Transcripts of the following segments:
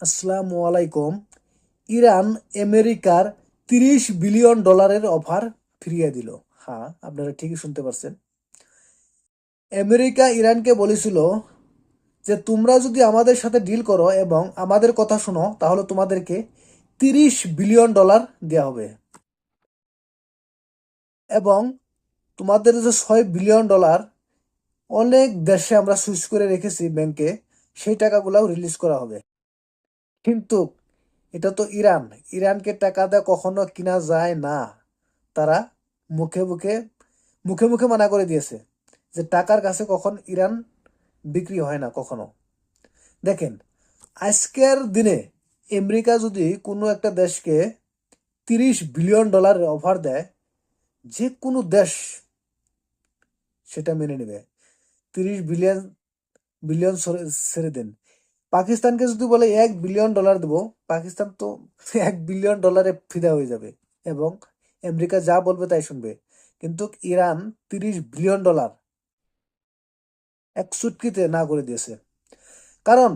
আসসালামু আলাইকুম। ইরান আমেরিকার $30 বিলিয়ন অফার ফিরিয়ে দিল। হ্যাঁ, আপনারা ঠিকই শুনতে পারছেন। আমেরিকা ইরানকে বলেছিল যে তোমরা যদি আমাদের সাথে ডিল করো এবং আমাদের কথা শোনো তাহলে তোমাদেরকে $30 বিলিয়ন দেওয়া হবে এবং তোমাদের যে $6 বিলিয়ন অনেক দেশে আমরা সুইচ করে রেখেছি ব্যাংকে, সেই টাকাগুলাও রিলিজ করা হবে। কিন্তু এটা তো ইরান, ইরানকে টাকা দেওয়া কখনো কিনা যায় না। তারা মুখে মুখে মুখে মুখে মানা করে দিয়েছে যে টাকার কাছে কখন ইরান বিক্রি হয় না কখনো। দেখেন, আজকের দিনে আমেরিকা যদি কোনো একটা দেশকে $30 বিলিয়ন অফার দেয়, যে কোনো দেশ সেটা মেনে নেবে। 30 বিলিয়ন বিলিয়ন ছেড়ে দেন, পাকিস্তানকে যদি বলে $1 বিলিয়ন দেবো, পাকিস্তান তো $1 বিলিয়ন ফিদা হয়ে যাবে এবং আমেরিকা যা বলবে তাই শুনবে। কিন্তু ইরান $30 বিলিয়ন এক চুটকিতে না করে দিয়েছে। কারণ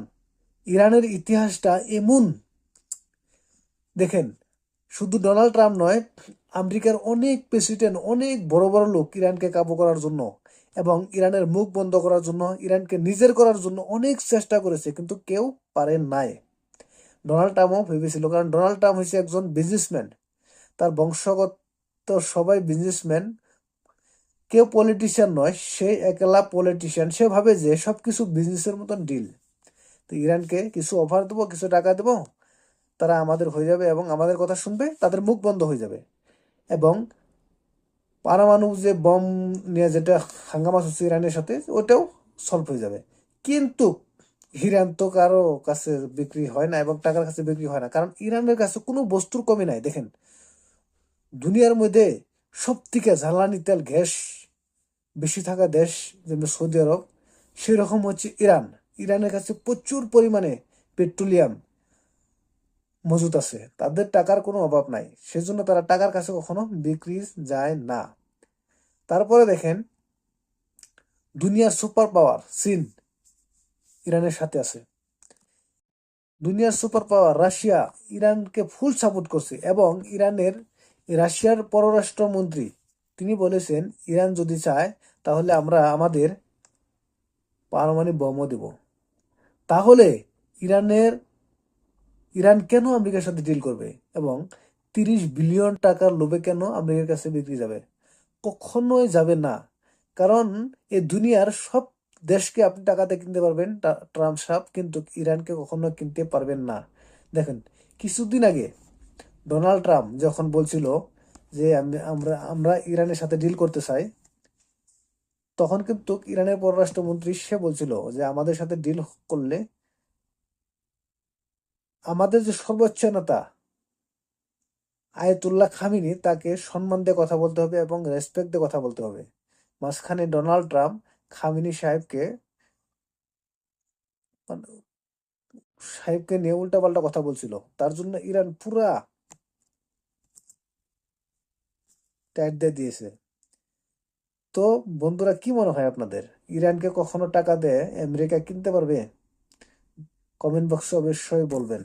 ইরানের ইতিহাসটা এমন, দেখেন, শুধু ডোনাল্ড ট্রাম্প নয়, আমেরিকার অনেক প্রেসিডেন্ট, অনেক বড় বড় লোক ইরানকে কাবু করার জন্য এবং ইরানের মুখ বন্ধ করার জন্য, ইরানকে নিজের করার জন্য অনেক চেষ্টা করেছে, কিন্তু কেউ পারে নাই। ডোনাল্ড ট্রাম্পও ভেবেছিল, কারণ ডোনাল্ড ট্রাম্প হচ্ছে একজন বিজনেসম্যান, তার বংশগত সবাই বিজনেসম্যান, কেউ পলিটিশিয়ান নয়, সে একলা পলিটিশিয়ান। সে ভাবে যে সবকিছু বিজনেসের মতন ডিল। তো ইরানকে কিছু অফার দেবো, কিছু টাকা দেবো, তারা আমাদের হয়ে যাবে এবং আমাদের কথা শুনবে, তাদের মুখ বন্ধ হয়ে যাবে এবং পারমাণু যে বম নিয়ে যেটা হাঙ্গামা হচ্ছে ইরানের সাথে, ওটাও সলভ হয়ে যাবে। কিন্তু ইরান তো কারো কাছে বিক্রি হয় না এবং টাকার কাছে বিক্রি হয় না, কারণ ইরানের কাছে কোনো বস্তুর কমি নাই। দেখেন, দুনিয়ার মধ্যে সব থেকে জ্বালানি তেল গ্যাস বেশি থাকা দেশ যেমন সৌদি আরব, সেরকম হচ্ছে ইরান। ইরানের কাছে প্রচুর পরিমাণে পেট্রোলিয়াম মজুত আছে, তাদের টাকার কোনো অভাব নাই, সেজন্য তারা টাকার কাছে কখনো বিক্রি যায় না। তারপরে দেখেন, দুনিয়ার সুপার পাওয়ার চীন ইরানের সাথে আছে। দুনিয়ার সুপার পাওয়ার রাশিয়া ইরানকে ফুল সাপোর্ট করছে এবং রাশিয়ার পররাষ্ট্রমন্ত্রী তিনি বলেছেন, ইরান যদি চায় তাহলে আমরা আমাদের পারমাণবিক বোমও দেব। তাহলে ইরানের ইরান কেন আমেরিকার সাথে ডিল করবে এবং $30 বিলিয়ন লোভে কেন আমেরিকার কাছে বিক্রি যাবে? কখনোই যাবে না। কারণ এই দুনিয়ার সব দেশকে আপনি টাকাতে কিনতে পারবেন ট্রাম্প সাহেব, কিন্তু ইরানকে কখনো কিনতে পারবেন না। দেখেন, কিছুদিন আগে ডোনাল্ড ট্রাম্প যখন বলছিল যে আমরা আমরা ইরানের সাথে ডিল করতে চাই, তখন কিন্তু ইরানের পররাষ্ট্রমন্ত্রী সে বলছিল যে আমাদের সাথে ডিল করলে আমাদের যে সর্বোচ্চ নেতা আয়াতুল্লাহ খামিনি, তাকে সম্মান দিয়ে কথা বলতে হবে এবং রেসপেক্ট দিয়ে কথা বলতে হবে। মাঝখানে ডোনাল্ড ট্রাম্প খামিনি মানে সাহেবকে নিয়ে উল্টাপাল্টা কথা বলছিল, তার জন্য ইরান পুরা টাইট দিয়ে দিয়েছে। তো বন্ধুরা, কি মনে হয় আপনাদের, ইরানকে কখনো টাকা দিয়ে আমেরিকা কিনতে পারবে? কমেন্ট বক্সে অবশ্যই বলবেন।